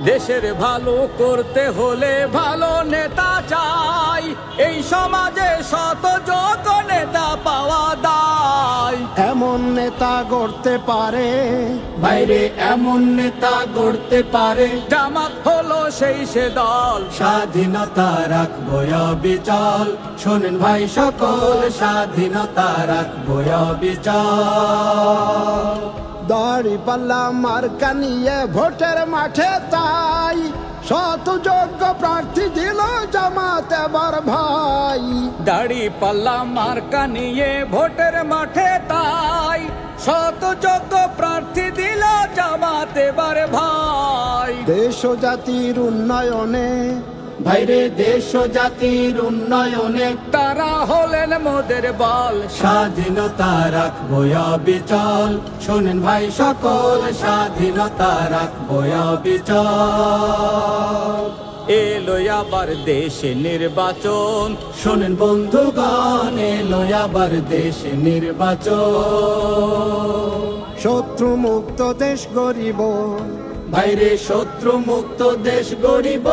দেশের ভালো করতে হলে ভালো নেতা চাই, এই সমাজে শত যোগ্য নেতা পাওয়া দায়। এমন নেতা গড়তে পারে বাইরে, এমন নেতা গড়তে পারে। জামাত হলো সেই সে দল, স্বাধীনতা রাখবো অবিচল। শোনেন ভাই সকল, স্বাধীনতা রাখবো অবিচল। দাঁড়িপাল্লা মার্কা নিয়ে ভোটের মাঠে তাই শত যোগ্য প্রার্থী দিল জামাত এবার ভাই। দাঁড়িপাল্লা মার্কা নিয়ে ভোটের মাঠে তাই শত যোগ্য প্রার্থী দিল জামাত এবার ভাই। দেশ ও জাতির উন্নয়নে, ভাইরে দেশ ও জাতির উন্নয়নে তারা হলেন মোদের বল। স্বাধীনতা রাখবো অবিচল। শোনেন ভাই সকল, স্বাধীনতা রাখবো অবিচল। এলো আবার দেশে নির্বাচন, শোনেন বন্ধুগণ, এলো আবার দেশে নির্বাচন। শত্রু মুক্ত দেশ গরিব, বাইরে শত্রু মুক্ত দেশ গরিব।